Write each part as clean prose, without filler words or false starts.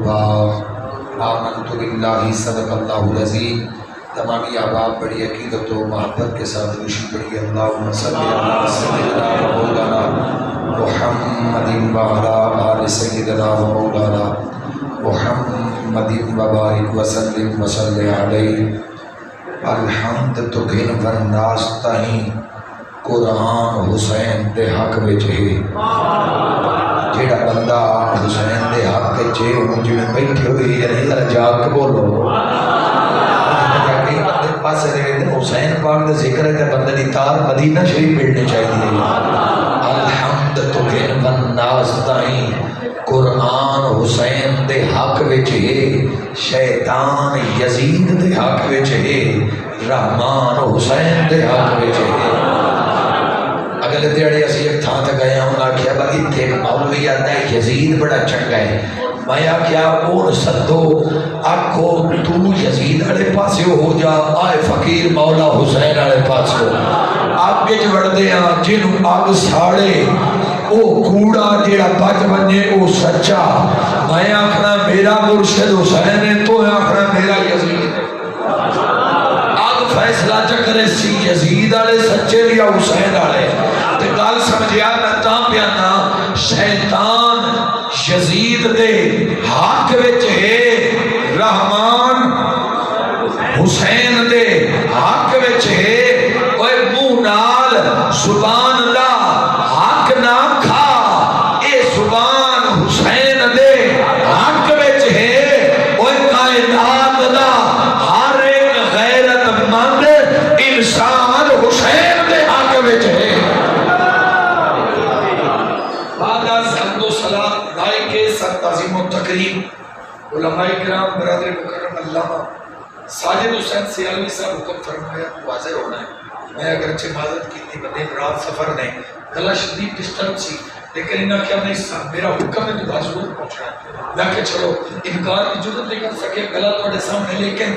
توبہ آمنت باللہ صدق اللہ العظیم۔ تمامی احباب بڑی عقیدت و محبت کے ساتھ روشی پڑھی اللہم صلی علی سیدنا و مولانا محمد وعلی آل سیدنا و مولانا محمد وبارک وسلم وصلی علیہ۔ الحمد تو گھن ورناس تائیں قرآن حسین دے حق وچ ہے۔ جیڑا بندہ حسین دے حق وچ ہے انہوں جو بیٹھے ہوئی ہے نہیں ذرا جاگ کے بولو۔ پاس حسین پاک دا ذکر ہے کہ بندے دی تار مدینہ شریف ملنے چاہیے۔ الحمد تو گھن ورناس تائیں قرآن حسین دے حق وچ ہے، شیطان یزید دے حق وچ ہے، رحمان حسین دے حق وچ ہے۔ اگلے دیڑے اسی ایک تھان تے گئے ہوں آکھیا بھائی اتھے مولوی آتا ہے یزید بڑا چنگا ہے۔ میں آکھیا اور سدو آکھو تو یزید والے پاسے ہو جا، آئے فقیر مولا حسین والے پاسے آگے جو بڑھتے ہیں جنہوں آگ ساڑے او کوڑا جیڑا بچ بنے او سچا۔ میں آکھنا میرا مرشد حسین ہے تو آکھنا میرا یزید ہے۔ آگ فیصلہ چکرے سی یزید والے سچے یا حسین والے تے گل سمجھیا نہ تاں پیانا شیطان یزید دے حق وچ ہے، رحمان حسین دے حق وچ ہے۔ اوے منہ نال زبان دا حق نہ کھا، اے زبان حسین دے حق وچ ہے۔ اوے کائنات دا ہر ایک غیرت مند انسان حسین دے حق وچ ہے۔ تعظیم و تکریم علماء کرام برادر مکرم علامہ ساجد حسین سیالوی صاحب حکم فرمایا واضح ہونا ہے۔ میں اگرچہ معذرت کی تھی بدین رات سفر نے گلا شدید ڈسٹرب سی لیکن انہاں کیا نہیں صاحب میرا حکم ہے تو ضرور پہنچنا ہے۔ میں کہ چلو انکار کی جرت نہیں کر سکے گلا تھوڑے سامنے، لیکن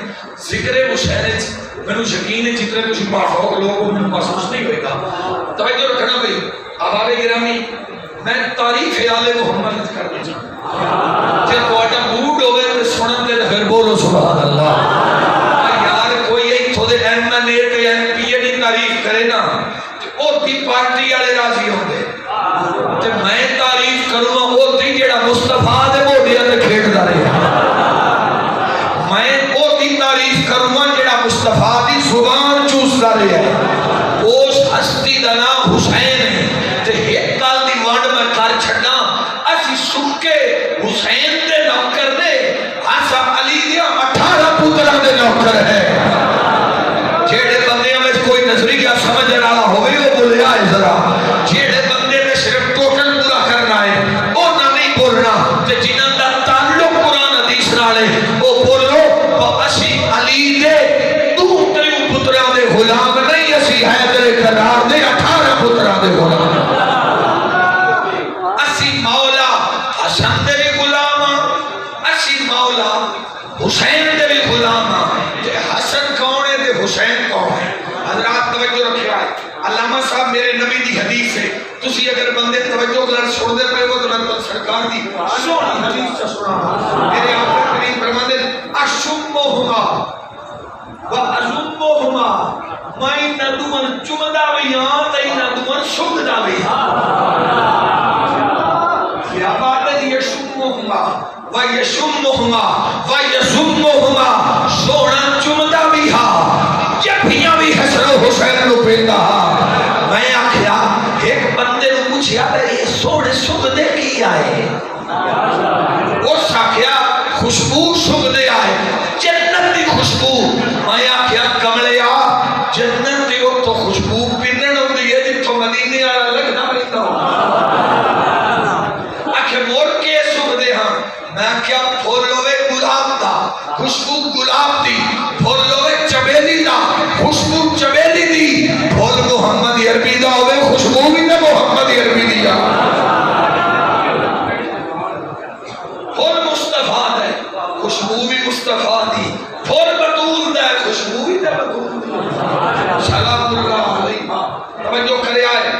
ذکر حسین میں یقین ہے جتنے کچھ ماحول لوگوں میں محسوس نہیں ہوئے گا۔ توجہ رکھنا بھائی احباب گرامی، میں تعریف آل محمد کرنا چاہوں جب کوٹا موڈ ہوئے تو سنن دے پھر بولو سبحان اللہ۔ یار کوئی ایک تھوڑے ایم این اے تے ایم پی اے دی تعریف کرے نا تو او دی پارٹی والے راضی ہوندے تے میں تعریف کروں او دی جیڑا مصطفیٰ دے موڈیاں تے کھیڈدا رہیا۔ میں او دی تعریف کروں جیڑا مصطفیٰ دی زبان چوسدا رہیا۔ اس ہستی دا نام حسین ہے تے ایک گل دی ونڈ میں کر چھڈاں اسی سکے حسین دے نوکر دے حسن علی دیا 18 پتراں دے نوکر ہے۔ جیڑے بندے میں کوئی نظریہ سمجھنے والا ہوئے وہ بولیا ہے ذرا، جیڑے بندے نے صرف ٹوٹل پورا کرنا ہے وہ نہ نہیں بولنا تے جنہاں دا تعلق قرآن حدیث نال ہے وہ بولو اسی علی دے دو تریوں پتراں دے غلام نہیں، اسی حیدر کرار دے 18 پتراں دے غلام۔ حسن دے بھی غلام اسی مولا حسین دے بھی غلام۔ حسن کون ہے تے حسین کون ہے؟ حضرات توجہ رکھیا ہے۔ علامہ صاحب میرے نبی دی حدیث ہے، تسی اگر بندے توجہ کر سن دے پے ہو تو میں سرکار دی سونی حدیث سے سنا۔ میرے آقا کریم فرماتے اشمہما وازمہما، میں ندوان چمدا وی ہاں تے ندوان سمدا وی ہاں۔ کیا بات ہے یشمہما ویشمہما ویزمہما، سونا چمدا بھی ہاں جبیاں بھی حسن و حسین نو پیندا ہاں۔ میں آکھیا ایک بندے نو پوچھیا یہ سونے سمدے کی آئے؟ اس آکھیا خوشبو سمدے آئے، جنت دی خوشبو۔ میں آکھیا کملیا جنت دی تو خوشبو پینن ہوندی ہے جتوں مدینے والا لگدا رہندا ہو۔ میں کیا پھول ہوئے گلاب دا خوشبو گلاب دی، پھول ہوئے چبیلی دا خوشبو چبیلی دی، پھول محمد عربی دا ہوئے خوشبو بھی نہ محمد عربی دیا۔ پھول مصطفیٰ دے خوشبو بھی مصطفیٰ دی، پھول بطول دے خوشبو بھی نہ بطول دی۔ سلام اللہ علیہ توجہ کرے آئے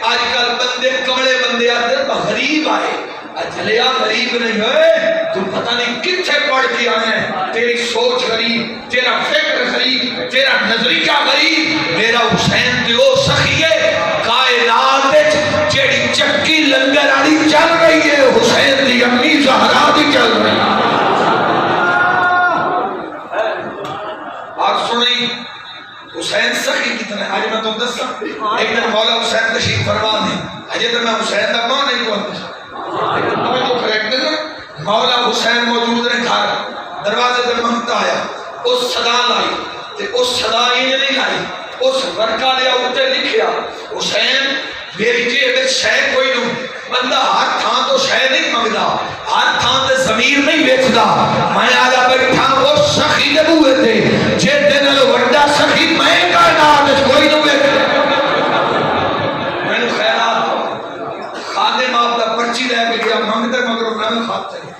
آج کل بندے کمڑے بندے آتے غریب آئے، اچھلیا غریب نہیں ہوئے تو پتہ نہیں کتنے پڑھ کے آئے ہیں، تیری سوچ غریب، تیرا فکر غریب، تیرا نظریہ غریب۔ میرا حسین تے او سخی ہے کائنات جیڑی چکی لنگر آلی چل رہی ہے، حسین دی امی زہرا دی چل رہی ہے۔ آپ سنیں حسین سخی کتنا ہے؟ آج میں تم دستا ایک دن مولا حسین تشریف فرما ہے، آج تو میں حسین دا ماں نہیں کہتا، لیکن تمہیں جو کریکٹ ہے مولا حسین موجود رہے گھر، دروازے در منگتا آیا، اس صدا لائی تے اس صدا ہی نہیں لائی، اس ورکا لیا اٹھے لکھیا حسین میری جیب شے کوئی نو، بندہ ہر تھان تو شے نہیں منگدا، ہر تھان تے ضمیر نہیں بیچدا۔ میں آجا بیٹھا وہ سخی دے بوئے تھے جے دن وڈا سخی میں کائنات کوئی نو بیٹھا۔ میں نے خیرات خادم آپ دا پرچی لے کے گیا منگتے مگر میں نے خات چلے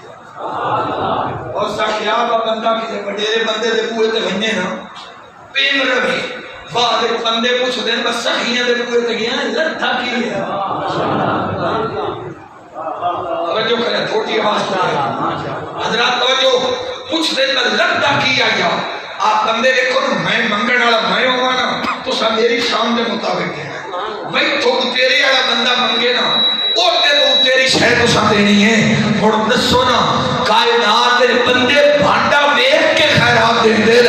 اور ساکھیا با بندہ کسے بڑے بندے دے بوئے تے بھنے نا پیم روے بعد ایک بندے پوچھ دیں بس سخیاں دے بوئے تے گیا لڑھا کی ہے۔ توجہ کریں تھوڑی آواز کریں حضرات، توجہ پوچھ دیں بس لڑھا کی آیا۔ آپ بندے دیکھو نا میں منگن والا میں ہوں نا تو سب میری شام دے مطابق ہے بھئی تو تیرے والا بندہ منگے نا اور تو تیری شے تو ساتھ دینی ہے۔ اور دسو نا کائنات دے بندے بھانڈا ویکھ کے خیرات دے دے،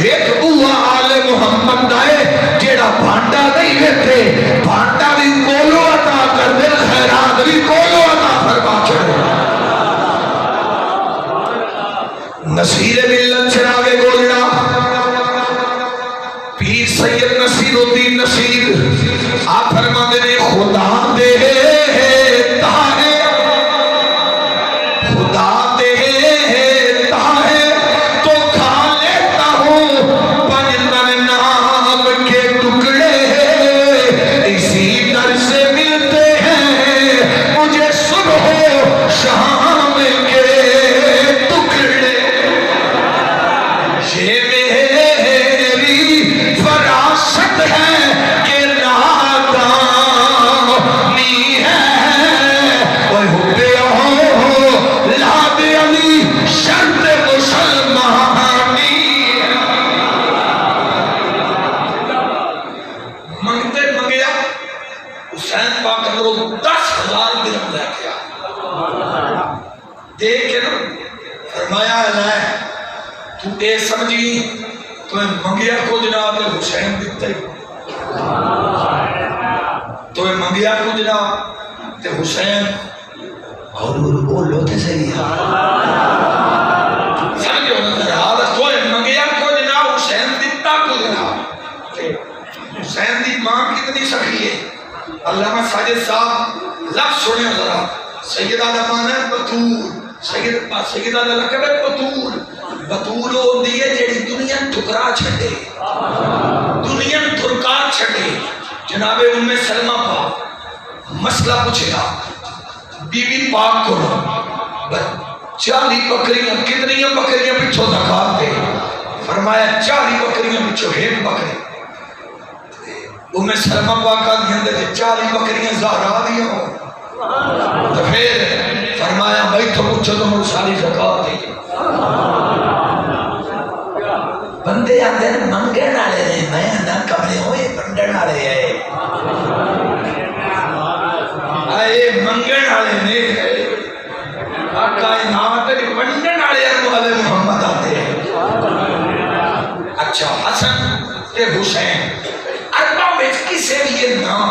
ایک اوہ آل محمد دائے جیڑا بھانڈا نہیں ویکھے، بھانڈا بھی کولو عطا کر دے، خیرات بھی کولو عطا فرما چھڑے۔ نصیر ملت چراغ گوجڑا پیر سید نصیر الدین نصیر آپ فرما دے خدا دے تاہے، خدا دے تاہے تو کھا لیتا ہوں پنجتن نام کے ٹکڑے، اسی در سے ملتے ہیں مجھے صبح و شام کے ٹکڑے۔ یہ میری فراست ہے کہ نادانی ہے، اوہ حب لاد علی شرط مسلمانی۔ منگتے منگیا حسین پاک اندروں 10,000 درہم لے گیا، دیکھ کے نا فرمایا ہے تو اے سمجھی تمہیں منگیا کو جناب حسین دیتا ہی، تمہیں منگیا کو جناب تے حسین اور بولو تے صحیح ہے سمجھو نظر حالت تمہیں منگیا کو جناب حسین دیتا کو جناب۔ حسین دی ماں کتنی سخی ہے، علامہ ساجد صاحب لفظ سنے ذرا، سیدہ دا مانا ہے بطول، سیدہ دا لقب ہے بطول، بطول ہوندی ہے جیڑی دنیا ٹھکرا چھڑے، دنیا تھرکا چھڑے۔ جناب ام سلمہ پاک مسئلہ پوچھے گا بی بی پاک کو 40 بکریاں، کتنی بکریاں پچھو زکات دے؟ فرمایا 40 بکریاں پچھو ایک بکری۔ ام سلمہ پاک کا دھیان دے 40 بکریاں زہرا دیا ہو تو پھر فرمایا بھائی تو پوچھو تو مجھے ساری زکات دے۔ بندے آتے ہیں منگن آلے ہیں، میں نہ کمرے ہوئے بندن آلے ہیں، آئے منگن آلے نہیں کائنات کے بندن آلے ہیں، محمد آتے ہیں۔ اچھا حسن تے حسین اربع میں کسے بھی یہ نام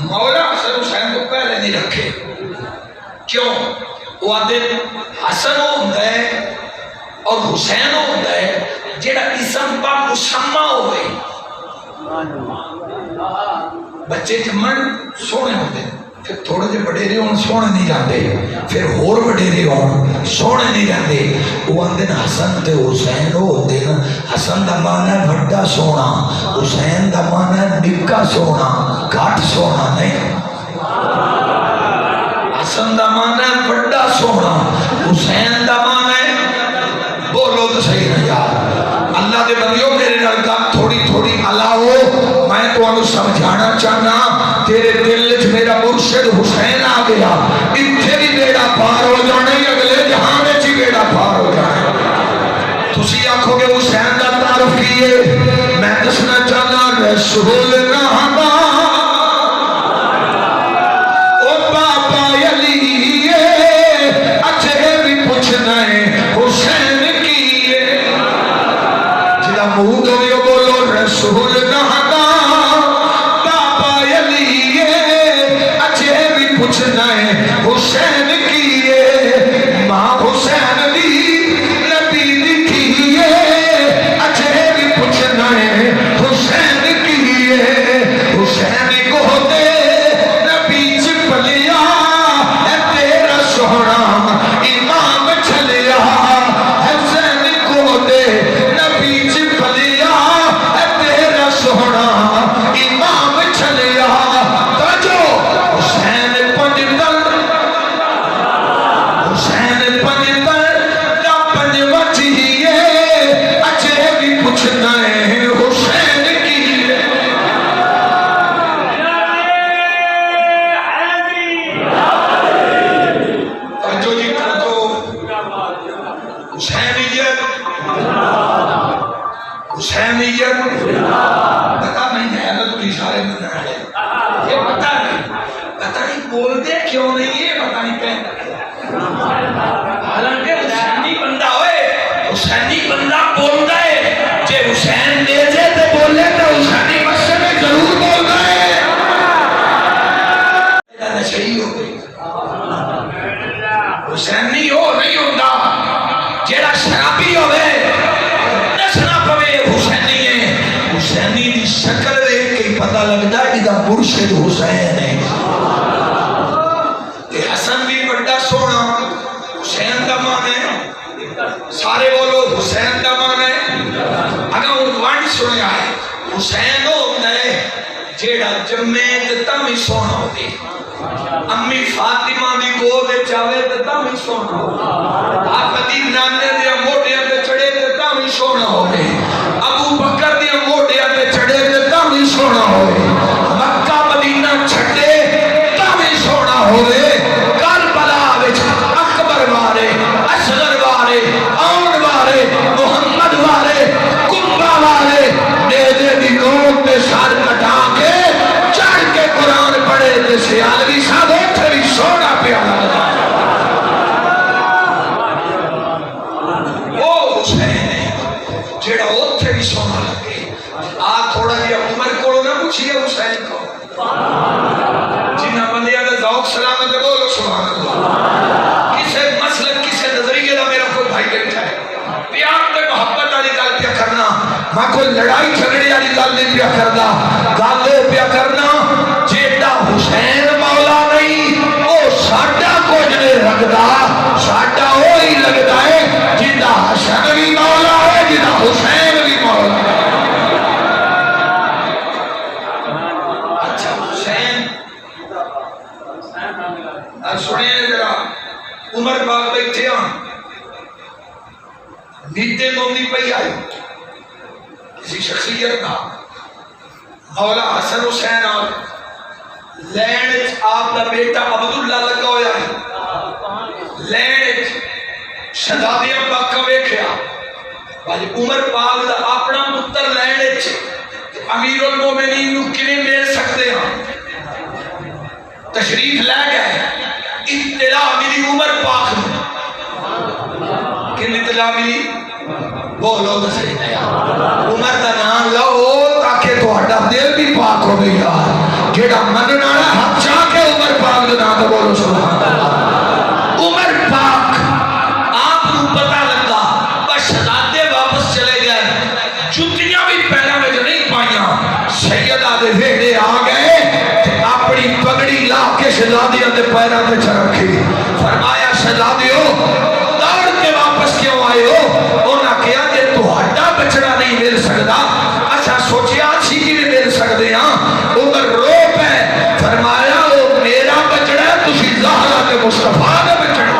مولا حسن حسین کو پہلے نہیں رکھے، کیوں؟ وہ آدھے حسن ہوتا ہے اور حسین ہوتا ہے جیڑا اسم پا مسمہ ہوئے، بچے جمن سونے ہوتے ہیں، پھر تھوڑے جے بڑے رہے ہوں سونے نہیں جاندے، پھر اور بڑے رہے ہوں سونے نہیں جاندے۔ وہ آندے حسن تے حسین ہوتے ہیں، حسن دا معنی ہے بڑا سونا، حسین دا معنی ہے نکا سونا، گھٹ سونا نہیں۔ حسن دا معنی ہے بڑا سونا، حسین دا معنی ہے بولو تو صحیح نہ یار۔ اللہ دے بندیوں میرے نالکات تھوڑی تھوڑی علاوہ میں تو انہوں سمجھانا چاہنا، تیرے دل چ میرا مرشد حسین آ گیا، اتھے بھی میرا پار ہو جانے اگلے جہاں میں چی ہے میں دسنا چاہنا رسول نہ رسول نہدا بابا علی اجے بھی پوچھنا ہے حسین کیے ماں حسین بھی نبی دکھیے اجے بھی پوچھنا ہے حسین کیے حسین کو دے نبی چپلیا اے تیرا سونا امام چلیا حسین کو دے نبی چپلیا سونا امام چلیا توجہ حسین پنجتن دا پنج وچھیے اجے بھی پوچھنا ہے حسین کی توجہ جی توجہ حسینیت پتا نہیں ہے اللہ تو اشارے میں نہ ہے یہ پتا نہیں بول دے کیوں نہیں یہ پتا نہیں کہیں حالانکہ حسینی بندہ ہوئے حسینی بندہ بول دے جے حسین دے جے تو بولے تو حسینی مسئلے میں ضرور بول دے نشہی ہو گئی حسینی ہو نہیں ہوتا جیڑا شرابی ہوئے حسینی دی شکل دیکھ کے پتہ لگتا ہے کہ مرشد حسین ہے کہ حسن بھی بڑا سونا حسین دا مان ہے سارے بولو حسین دا مان ہے اگر ونڈ سنیا ہے حسین ہوتا ہے جیڑا جمعے دتا میں سونا ہوتی امی فاطمہ دی گود چاہے دتا میں سونا ہوتی آقا دی نانے دیا موٹیاں دے چڑے دتا میں سونا ہوتی ابو بکر دیا موٹیاں دے چڑے دتا میں سونا ہوئے مکہ مدینہ چھٹے تا میں سونا ہوئے کربلا وچ اکبر وارے اصغر وارے اون وارے محمد وارے کنبہ وارے نیزے دی نوک تے سر کٹا کے چڑھ کے قرآن پڑھے تے سیالوی صاحب اٹھے بھی سونا پیا لگا وہ حسین ہے جیڑا اٹھے بھی سونا لگے تھوڑا جی عمر کو نہ پوچھئے حسین کو جنہ بندیاں دا ذوق سلامت بولو سبحان اللہ کسے مسلک کسے نظریے دا میرا کوئی بھائی بیٹھا ہے پیار تے محبت والی گل پیا کرنا میں کوئی لڑائی جھگڑے والی گل نہیں پیا کرنا گل پیا کرنا جیڑا حسین مولا نہیں او ساڈا کچھ نہیں رکھدا ساڈا وہی لگدا ہے جیڑا حسن بھی مولا ہے جیڑا حسین بھی مولا ہے سنیں ذرا عمر باغ بیٹھے ہاں نیتے مومنی پہ آئی کسی شخصیت کا مولا حسن حسین آل لینڈ آپ کا بیٹا عبداللہ لگا ہویا ہے لینڈ شہزادیاں پاکا بیکھیا باجی عمر باغ دا اپنا پتر لینڈ امیر المومنین نو کنے مل سکتے ہیں تشریف لے گئے اطلاع ملی عمر پاک کن اطلاع ملی بولو تو صحیح نہیں عمر دا نام لو تاکہ تو ہٹا دل بھی پاک ہو گئی یار جیڑا مننا ہے ہم چاہ کے عمر پاک دا نام بولو سبحان اللہ عمر پاک آپ کو پتہ لگا بس شہزادے واپس چلے گئے جتیاں بھی پیروں میں جو نہیں پائیاں سیدہ دے ویڑے آ گئے اپنی پگڑی لا کے شہزادیاں دے پیروں تے رکھی فرمایا شہزادیو دوڑ کے واپس کیوں آئے ہو انہاں کہا کہ تہاڈا بچڑا نہیں مل سکدا اچھا سوچیا اچھی کی بھی مل سکدے ہاں عمر رو پے فرمایا وہ میرا بچڑا ہے تسی زہرا تے مصطفیٰ دا بچڑا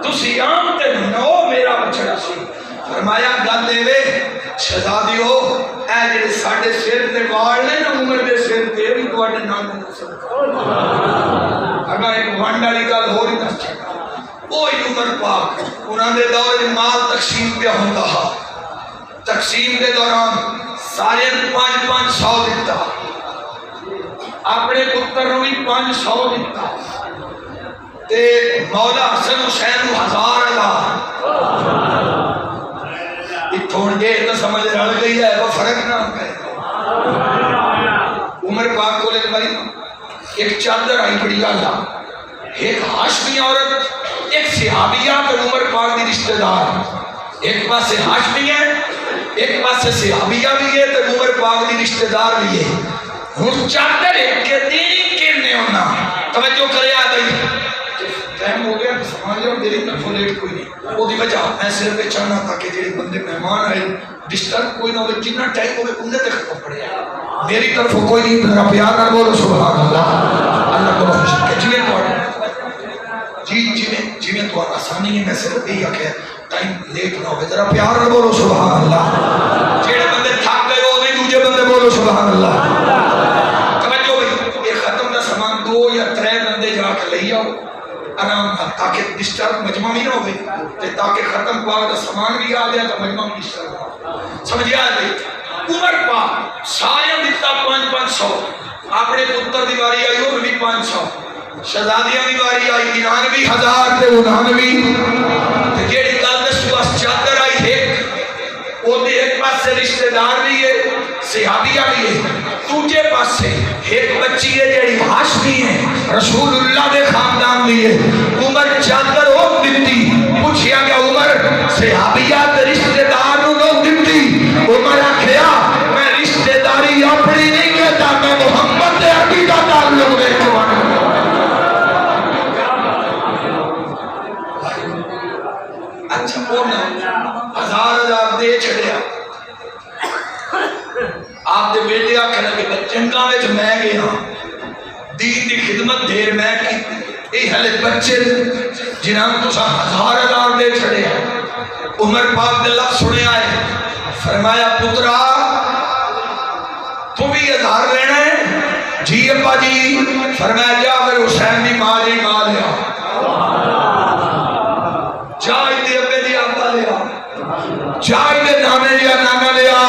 تسی عام تے نو میرا بچڑا سی فرمایا گل دے وے شہزادیو اے جڑے ساڈے سر تے وال نے نا عمر دے سر تے بھی تواڈے نام دے صدقہ اگر ایک ونڈ والی گل ہو رہی دس وہی عمر پاک انہوں نے دور مال تقسیم پہ ہوتا ہے، تقسیم کے دوران سارے 500 دیتا، اپنے پتر نو بھی 500 دیتا، تے مولا حسن حسین 1000 اتھوں گے تو سمجھ رڑ گئی ہے وہ فرق نہ کرے۔ عمر پاک کو لے بھائی ایک چادر آئی بڑی اللہ، ایک ہاشمی عورت، ایک صحابیہ اور عمر پاک دی رشتہ دار، ایک پاس سے ہاشمی ہے ایک پاس سے صحابیہ بھی ہے تو عمر پاک دی رشتہ دار بھی ہے۔ ہن چادر ایک کے دین کے نے ہونا توجہ کرے آ گئی ٹائم ہو گیا تو سمجھ لو میری طرف لیٹ کوئی نہیں، وہ دی وجہ میں صرف یہ چاہنا تھا کہ جڑے بندے مہمان آئے ڈسٹرب کوئی نہ ہو، جتنا ٹائم ہوئے انہیں تک ختم پڑے میری طرف کوئی نہیں، میرا پیار نہ بولو سبحان اللہ اللہ کو خوش کہ جی جی تو آسانی ہے، میں صرف یہی آکھیا ٹائم لیٹ نہ ہوئے، ذرا پیار نہ بولو سبحان اللہ، جڑے بندے تھک گئے ہو نہیں دوسرے بندے بولو سبحان اللہ۔ توجہ بھائی یہ ختم دا سامان 2 یا 3 بندے جا کے لے آؤ آرام تاکہ ڈسٹرب مجمع بھی نہ ہوئے تاکہ ختم پاک دا سامان بھی آ گیا تو مجمع بھی ڈسٹرب ہو سمجھے آ گئی۔ عمر پاک سایہ دیتا 500 اپنے پتر دی واری آئی وہ بھی 500 شہزادیاں بھی واری آئی 99,000 تے 99 تے جیڑی گل دسو اس چادر آئی ایک وہ دے ایک پاس سے رشتہ دار بھی ہے صحابیہ بھی ہے، دوسرے پاس سے ایک بچی ہے جیڑی ہاشمی ہے رسول اللہ دے خاندان بھی ہے۔ عمر چادر وہ دیتی پوچھیا گیا عمر صحابیہ تے رشتہ دار نو دیتی، عمر آکھیا میں رشتہ داری اپنی نہیں کہتا میں محمد دے عقیدہ کا تعلق دیکھتا ہوں۔ اچھا بولنا 1000 دے چھڑیا آپ دے بیٹے آکھنا کہ بچنگاں وچ میں گیا دین دی خدمت دیر میں کی اے ہلے بچے جنہاں تو 1000 دے چھڑیا۔ عمر پاک دے لفظ سنے آئے فرمایا پترا تو بھی 1000 لینا ہے؟ جی ابا جی۔ فرمایا جا پھر حسین دی ماں جی ماں لیا، جا دے ابے دی ابا لیا، جا دے نانے لیا نانا لیا۔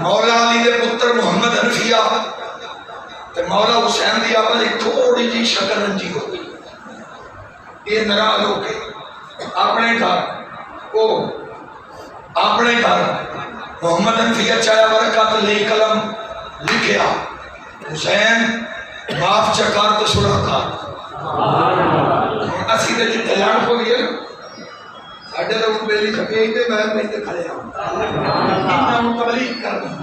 مولا علی دے پتر محمد حنفیہ تے مولا حسین دی ابا دی تھوڑی جی شکل رنجی ہو گئی، یہ ناراض ہو گئے اپنے گھر محمد حنفیہ چایا برکات لے قلم لکھیا حسین معاف چکار تو سڑا کار اسی دے جتے لڑ ہو گیا ساڑھے تو ان بیلی کھپے ہی دے میں نہیں کھڑے ہوں اتنا متبلیغ کر دوں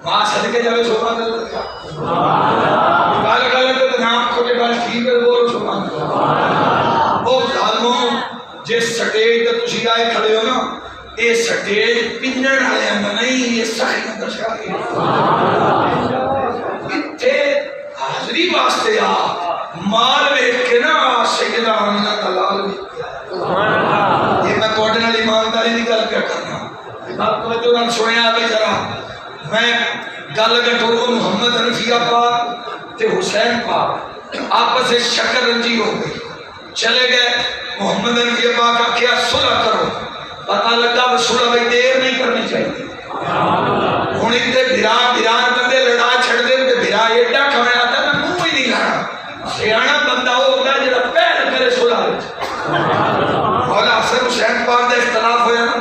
ماں صدقے جاوے سبحان اللہ گال تے نام کھوٹے گال ٹھیک ہے بولو سبحان اللہ۔ وہ ظالموں جس سٹیج تے تسی آئے کھڑے ہو نا اے سٹیج پنجن آئے ہیں نہیں یہ سخی اندر شاہی اتھے حاضری واسطے آ مال ویک کے نا سیدہ آمینہ دلال بھی یہ میں کوڑے نال ایمانداری دی گل کیا کرنا آپ کو جو نام سنے آگے ذرا میں گل کے ٹورو محمد حنفیہ پاک تے حسین پاک آپس سے شکر رنجی ہو گئی چلے گئے محمد حنفیہ پاک کیا صلح کرو پتہ لگا وہ صلح بھائی دیر نہیں کرنی چاہیے ہونی تے بھیران بندے لڑا چھڑ دے تے بھیرا ایڈا کھوئے آتا میں منہ ہی نہیں لڑا سیانا بندہ ہوتا جڑا پہل کرے صلح مولا حسن حسین پاک دا اختلاف ہویا نا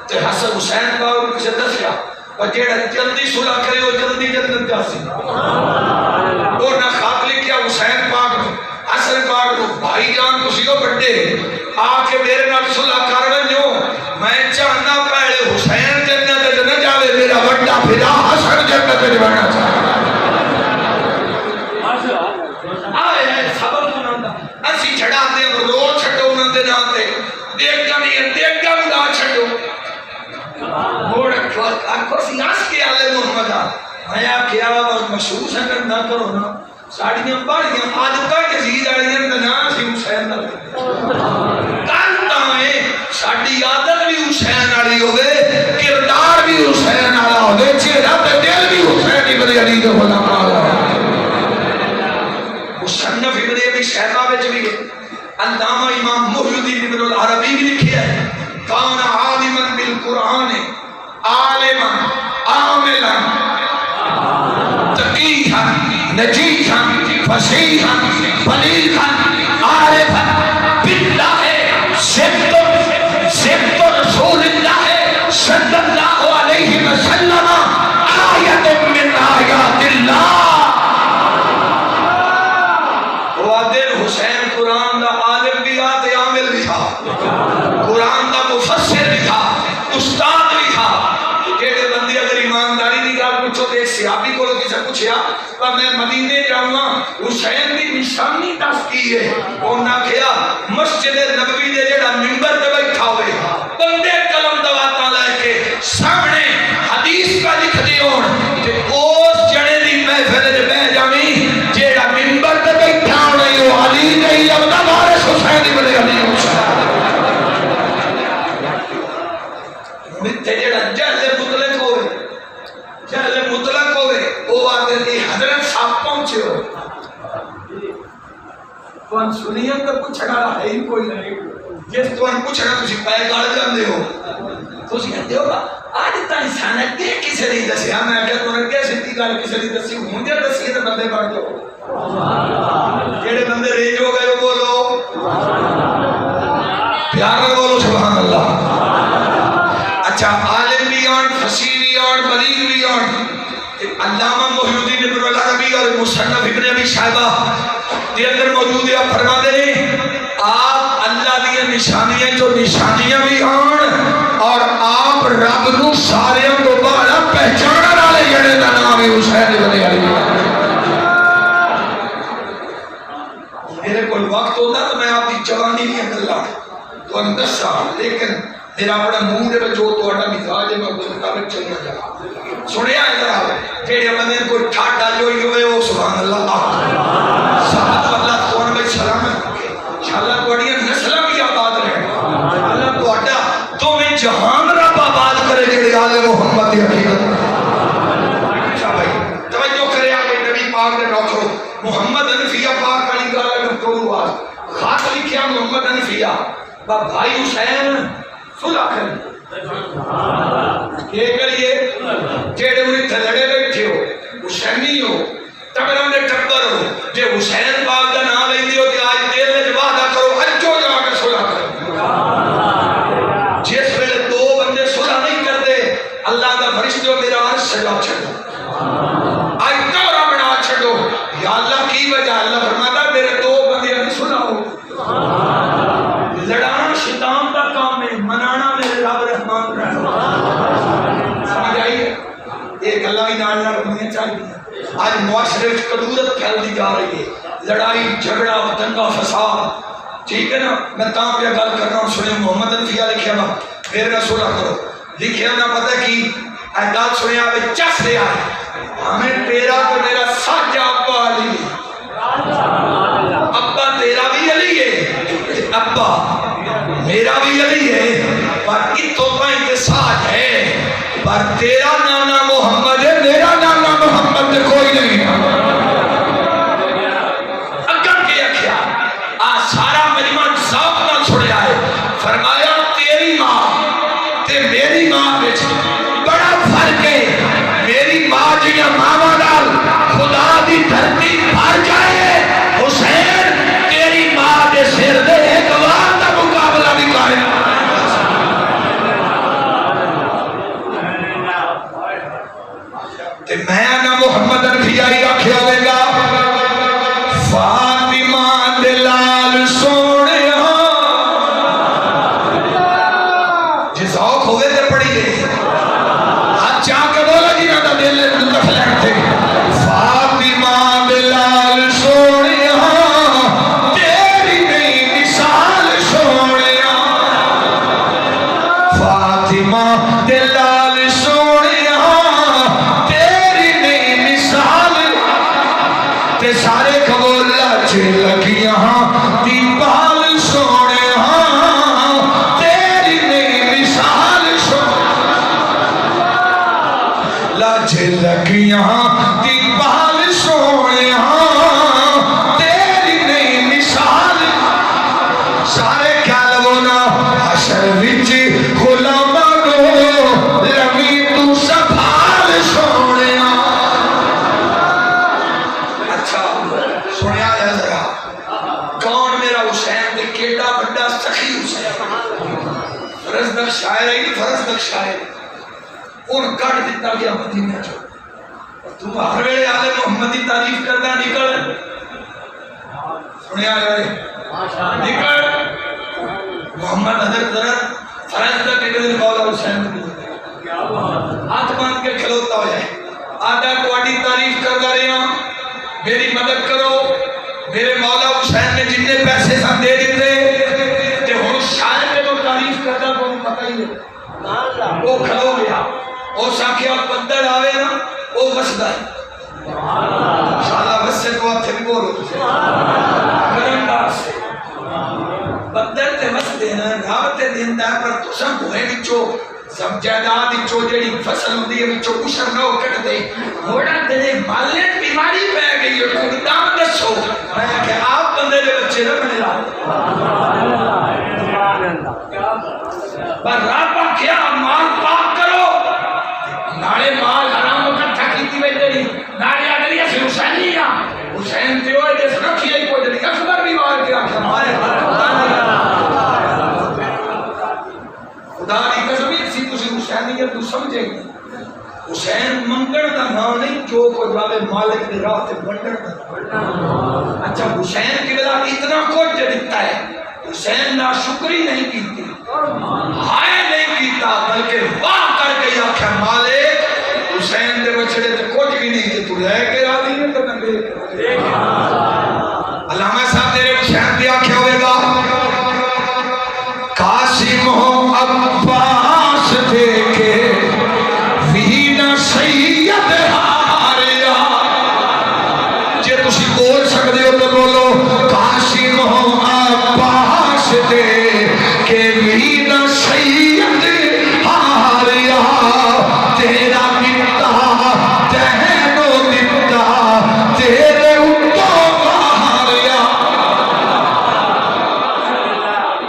تے حسن حسین پاک کسے دسیا اور جیڑا جلدی صلح کرے وہ جلدی جنت جاسی اور نہ خط لکھیا حسین پاک حسن پاک بھائی جان کسی کو بڑھے آکے میرے نال صلح کر ونجو میں چاہنا پہلے حسین جنت نہ جاوے میرا بڑا پھرا حسن جنت جانا چاہتا آئے ہیں سبب انہوں نے اسی چھڑا دے رو چھڑو انہوں نے ناتے دیکھا نہیں ہے دیکھا ملا چھڑو موڑ اکھو سیاس کے آلے محمد میں کیا محسوس ہے نہ کرو نا ساڑیاں پاڑیاں آج تک یزید آڑیاں نا سی حسین نہ کانتا ہے ساڑی عادت بھی حسین آڑی ہوئے کردار بھی حسین آڑا ہوئے چہرہ تے دل بھی حسین ابن علی دے غلام آڑا بھی ہے. علامہ امام محی الدین ابن العربی بھی لکھے ہے کان عالما بالقرآن عالما عاملا تقیحا نجیحا فصیحا بلیغا عارفا باللہ سبت رسول اللہ صلی اللہ علیہ وسلم آیت من آیات اللہ. حسین قرآن دا عالم بھی آتے عامل بھی تھا, قرآن دا مفسر بھی تھا, استاد بھی تھا. جیڑے بندے اگر ایمانداری نہیں گا پوچھو تو ایک صحابی کو کسی پوچھیا میں مدینے جاؤں گا حسین دی نشانی دس کی ہے, انہاں کہا مسجد نبوی دے جڑا منبر تے بیٹھا ہوئے بندے قلم دواتا لے کے سامنے حدیث کا لکھ دے ہون تے اس جڑے دی محفل وچ بیٹھ جاویں جیڑا منبر تے بیٹھا ہونا او علی نہیں لگدا وارث حسین دی بلے علی حسین میتھے جڑا جہل مطلق ہوئے جہل مطلق ہوئے وہ آتے تھی حضرت صاحب پہنچے ہو تو سنیت تو کچھ اگلا ہے ہی کوئی نہیں جس تو کچھ اگلا تسی پائے گاڑ جاندے ہو تو اسی کہتے ہو آج تا انسان ہے کہ کسے نہیں دسی ہاں میں کہتا ہوں کہ سنتی گاڑ کسے نہیں دسی ہوں جب دسی ہے تو بندے بڑھ جو جیڑے بندے ریج ہو گئے وہ بولو پیار میں بولو سبحان اللہ. اچھا عالم بھی آن, فصیح بھی آن, بلیغ بھی آن. علامہ محی الدین ابن العربی اور مصنف ابن ابی شیبہ کے اندر موجود ہے. آپ فرما دے رہے آپ اللہ دی نشانیاں جو نشانیاں بھی آن اور آپ رب نو سارے کو بڑا پہچان والے جڑے دا نام ہے حسین بن علی. میرے کوئی وقت ہوتا تو میں آپ کی جوانی نہیں گلا تو اندسا لیکن میرا بڑا موڈ ہے جو تو اڈا مزاج ہے میں اس مطابق چلنا جا سنیا ہے ذرا جیڑے بندے کوئی ٹھاٹا جو ہوئے وہ سبحان اللہ صاحب اللہ کون میں سلامت انشاءاللہ بڑی نسلیں بھی آباد رہے اللہ کو اڈا تو میں جہان رب آباد کرے جیڑے آل محمد کی حقیقت. اچھا بھائی توجہ کرے آگے نبی پاک نے نوکرو محمد انفیہ پاک کا نگاہ اگر تو خاص لکھیا محمد انفیہ بھائی حسین صلح کریں یہ کریے جیڑے انہیں تھلڑے بیٹھے ہو حسینی ہو تگڑا نے ٹکر ہو جے حسین پاک دا نام لیں دیو کہ آج دیر میں وعدہ کرو اجو جا کے صلح کریں. جس ویلے دو بندے صلح نہیں کرتے اللہ کا فرشتوں میرا عرش سجا چھڑو آج دورہ بنا چھڑو یا اللہ کی وجہ اللہ فرماتا میرے دو بندے نہیں صلح ہو. لڑانا شیطان کا کام ہے, منانا میرے رب رحمان رحمان. سمجھ آئیے ایک اللہ ہی نال نال رکھنی چاہیے. آج معاشرے میں کدورت پھیلتی جا رہی ہے, لڑائی جھگڑا دنگا فساد. ٹھیک ہے نا, میں تاں پہ گل کرنا ہوں. سنے محمد انفیہ لکھیا نا میرے نہ صلح کرو لکھیا نا پتہ کی اعداد سنے آپ چس دیا ہے ہمیں تیرا تو میرا ساجا ابا علی ابا تیرا بھی علی ہے ابا میرا بھی علی ہے پر اتو پائیں کے ساتھ ہے پر تیرا نانا محمد ہے میرا نانا محمد کوئی نہیں. اگر کے اکھیا سارا مجمع ذوق نہ چھڑیا ہے. فرمایا تیری ماں تے میری ماں وچ بڑا فرق ہے. میری ماں جیاں ماواں نال خدا دی دھرتی بھر جائے حسین تیری ماں دے سر دے ایک وار دا مقابلہ نہیں کرے. تے میں نا محمد انفیہ آکھیا ہوے گا فاطمہ دے لال سونیا جے ذوق ہوئے تے پڑھی گئے ہاتھ چاہ کے بولا جی نا دل لکھ لیتے فاطمہ دے لال سونیا تیری نہیں مثال سونیا فاطمہ دے لال سونیا تیری نہیں مثال تے سارے کبولا چھے لگیاں دی بال سونے ہاں تیری نہیں مثال سونے لاجھے لگیاں دی بال سونے ہاں تیری نہیں مثال کون میرا حسین تے کیڑا بڑا سخی حسین فرض دک شاعر ہے نہیں فرض دک شاعر ان کٹ دیتا گیا مدینہ چو تم ہر ویلے آل محمد کی تعریف کرتا نکل سنیا گئے نکل محمد حضرت ضرورت فرض دک ایک دن مولا حسین ہاتھ باندھ کے کھلوتا ہو جائے آدھا کوڑی تعریف کر رہے ہیں میری مدد کرو میرے مولا حسین نے جتنے پیسے سن دے دیتے تے ہن شاعر کے تو تعریف کرتا کو پتہ ہی نہیں وہ کھلو گیا او ساکھیا بدل آوے نا وہ وسدا ہے انشاءاللہ وسے تو ہتھ بھی بولو کرم داس بدل تے وسدے نا رب تے دیندا پر تساں ہوئے وچوں سمجھداد وچوں جڑی فصل ہوندی ہے وچوں کشر نہ کٹ دے موڑا تے مالے بیماری پے گئی ہے تو دم دسو میں کہ آپ بندے دے بچے نہ بنے پر رب کیا مال پاک کرو نالے مال حرام اکٹھا کیتی وے تیری نالے اگلی سے حسینی حسین تے ہوئے جس رکھی ہے کوئی نہیں اکبر بھی مار کے رکھا ہمارے خدا کی قسم اسی تسی حسینیت تو سمجھے گی حسین منگڑ دا نام نہیں جو کو جاوے مالک دے راہ تے بنڈر دا اچھا حسین کی بلا اتنا کچھ دیتا ہے حسین نا شکری نہیں کیتی ہائے نہیں کیتا بلکہ واہ کر کے آکھا مالک حسین دے بچڑے تے کچھ بھی نہیں تے تو لے کے راضی نہیں تو نہ دے علامہ صاحب تیرے حسین دے آکھا ہوئے گا قاسم ہو عباس دیکھے وینا سید ہاریا جے تسی بول سکتے ہو تو بولو قاسم ہو عباس دیکھے وینا سید ہاریا تیرا مٹا تہنو مٹا تیرے اتو ہاریا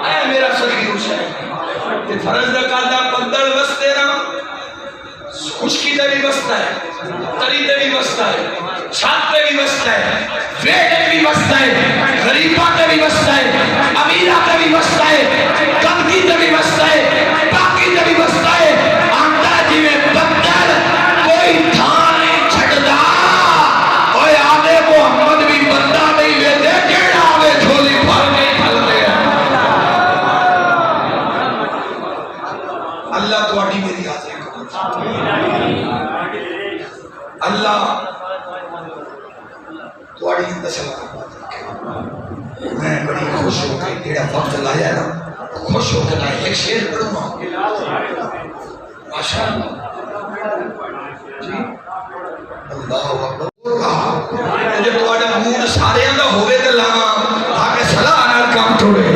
اے میرا سخی حسین تے فرض دا قادہ پندر وستے نا خشکی دے بھی وستا ہے تری دے بھی وستا ہے چھات دے بھی وستا ہے ویٹے بھی وستا ہے غریبہ دے بھی وستا ہے امیرہ دے بھی وستا ہے کمکی دے بھی وستا ہے باقی دے بھی وستا ہے آنٹا جی میں بدل کوئی تھان نہیں چھڑدا اوہ آلے محمد بھی بندہ نہیں لے دے جیڑا آوے جھولی بھر نہیں پھل دے اللہ تو آٹی میری حاضر اللہ تواڑی انتشاء میں بڑی خوش ہو کے جیڑا وقت لایا ہے نا خوش ہو کے لائے ایک شیر پڑھوں گا ماشاءاللہ جی اللہ اکبر جب تواڑا مون سارے اندہ ہوئے تے لاما تاکہ صلاح نال کام ٹھوڑے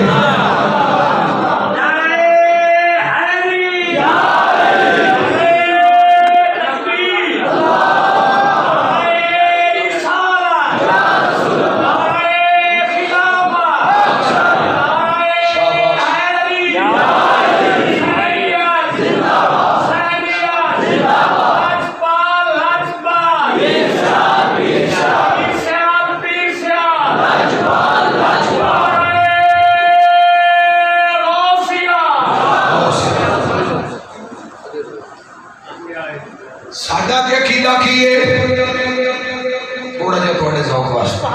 ساڈا تے عقیدہ کیے تھوڑا جہا تھوڑے ذوق واسطے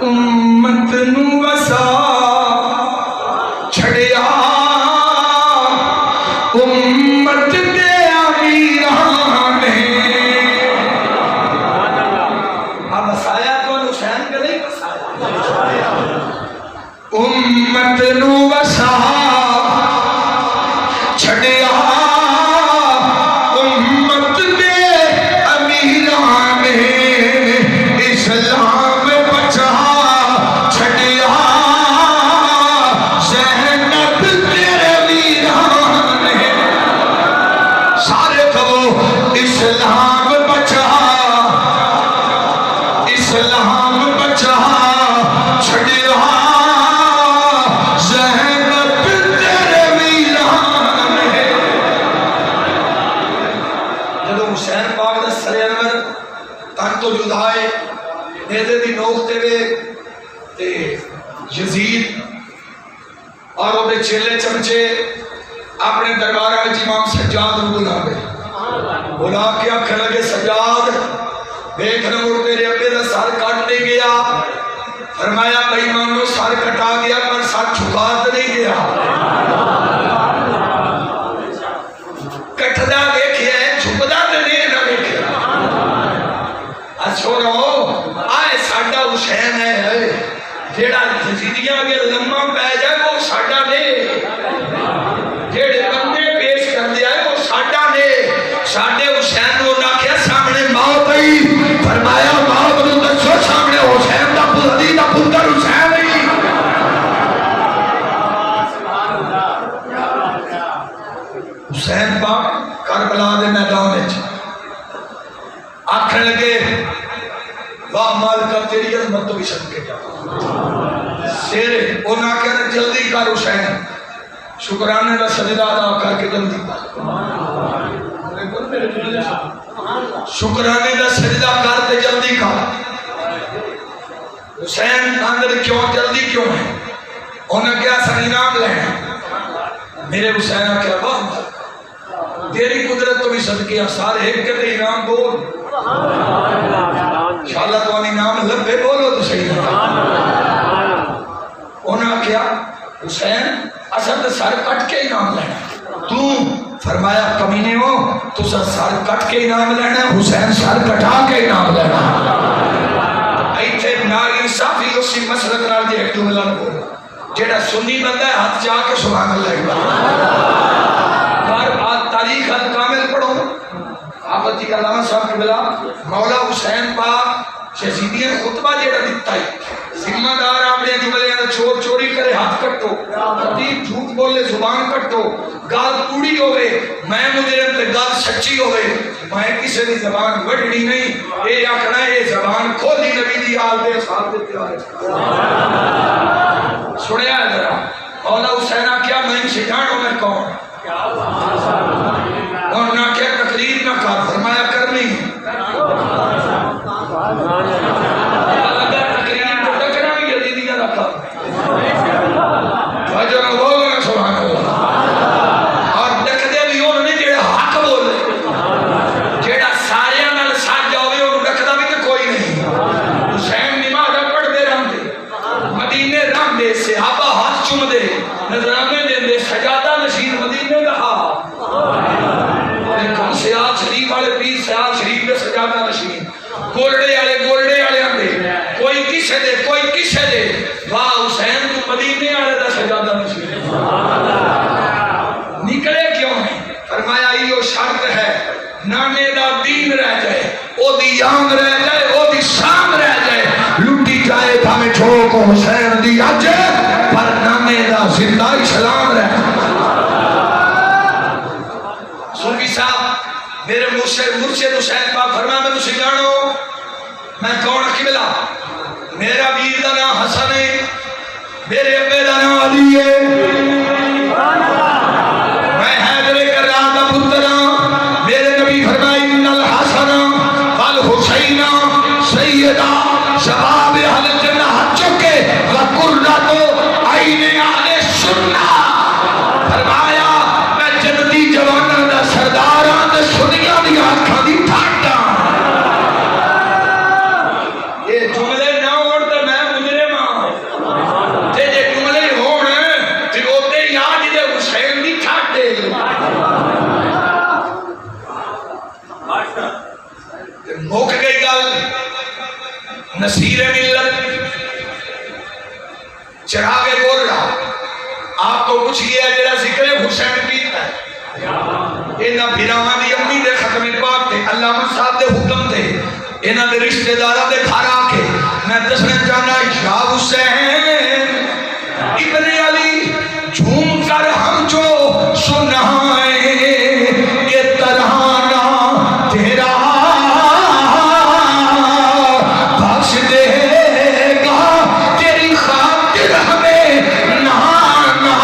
امت نو وسا چھڑیا امت دے امیران نے اب وسایا تو حسین کے نہیں وسایا امت نو وسا چھڑیا تو جدائے نیزے دی نوکتے وے تے یزید اور وہ چیلے چمچے اپنے دربار میں امام سجاد کو بلا گئے، بلا کے آخر لگے سجاد دیکھ نمور تیرے ابے دا سر کٹ نہیں گیا، فرمایا بھائی مانو سر کٹا گیا پر سر چھکا تو نہیں گیا، کٹدا دیکھیا ہے چھپدا تو نہیں نہ دیکھیا، چھوڑو آئے ساڈا حسین ہے جیڑا یزیدیاں کے لمحہ پہ جائے وہ ساڈا نے، جیڑے بندے پیش کر دیا ہے وہ ساڈا نے، ساڈے حسین کو نہ کیا سامنے موت آئی، فرمایا موت نو دسو سامنے حسین دا علی دا پتر حسین ہی، حسین پاک کربلا دے میدان وچ آکھن لگے واہ مالکا تیری عظمت تو بھی صدقے جا سیرے انہاں کہنا جلدی کر حسین شکرانے دا سجدہ ادا کر کے جلدی کر شکرانے دا سجدہ کر کے جلدی کر حسین اندر کیوں جلدی کیوں ہے انہاں کیا سر انعام لینا میرے حسین کیا واہ مالکا تیری قدرت تو بھی صدقے سارے ایک کہتے انعام بول انشاءاللہ تو انعام لبے بولو تو صحیح انہاں کیا حسین اصل سر کٹ کے انعام لینا تو فرمایا کمینے ہو تو سر کٹ کے انعام لینا حسین سر کٹا کے انعام لینا ایتھے ناری انصافی اسی مسلک نال دی ایک دو ملان بول جیڑا سنی بندہ ہے ہاتھ چاہ کے سبحان اللہ تاریخ کامل پڑھو آفتی کا علامہ صاحب کے بلا مولا حسین پاک یزیدیاں خطبہ جیڑا دیتا ہے ذمہ دار اپنے جملے اندر چور چوری کرے ہاتھ کٹو خطیب جھوٹ بولے زبان کٹو گال کوڑی ہوئے میں مجرم تے گال سچی ہوئے میں کسی دی زبان وڈنی نہیں اے آکھنا اے زبان کھولی نبی دی آل دے صاحب دے پیارے سنیا ہے ذرا مولا حسینہ کیا میں شکانوں میں کون اور نہ کیا تقریر نہ کر فرمایا کرنی اگر تقریر کو ڈکنا بھی یزیدیاں نہ کر جو نہ بولنا سبحان اللہ اور ڈک دے بھی انہوں نے جیڑا حق بولے جیڑا سارے نال ساتھ جاوے انہوں ڈکدا بھی تو کوئی نہیں حسین نماز پڑھ دے رہن دے مدینے رہن دے صحابہ ہاتھ چوم دے نظرانے دے دے سجادہ نشین مدینے رہا سیال شریف والے پیر سیال شریف دے سجادہ نشین گولڈے والے آندے کوئی کسے دے واہ حسین تو مدینے والے دا سجادہ نشین نکلے کیوں ہیں فرمایا یہ شرط ہے نانے دا دین رہ جائے او دی یان رہ جائے او دی شان رہ جائے لٹی جائے بھامے چھوک حسین دی آجے پر نانے دا زندہ اسلام رہ صوفی صاحب میرے مرشد حسین پاک فرمایا میں تسی جانو میں کون قبلہ میرا ویر دا نام حسن ہے میرے ابے دا نام علی ہے میں حیدر کرار دا پتر ہوں میرے نبی فرمایا ان الحسن والحسین سیدہ شباب اہل جنہ چکے وقرۃ عین اہل سنہ فرمایا میں جنتی جوانوں دا سرداراں تے سنیاں دی آنکھاں دی ٹھاٹا یہ جملے نہ ہون تے میں مجرم ہاں تے جے جملے ہون تے اوتے یاد دے حسین دی ٹھاٹے مک گئی گل نصیر ملت چراغ بول رہا آپ کو کچھ یہ ہے جڑا ذکر حسین پیتا ہے انہاں بھراواں دی امی دے ختم پاک تے علامہ صاحب دے حکم تے انہاں دے رشتہ داراں دے گھر آ کے میں دسنا چاہنا یا حسین ابن علی جھوم کر ہم جو سنائیں یہ ترانہ تیرا بخش دے گا تیری خاطر ہمیں نانا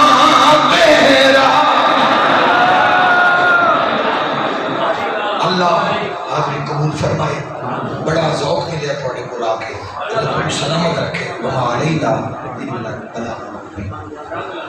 تیرا اللہ حاضری قبول فرمائے. بڑا ذوق ملیا تھوڑے کو آ کے. اللہ سلامت رکھے. وما علینا الا البلاغ.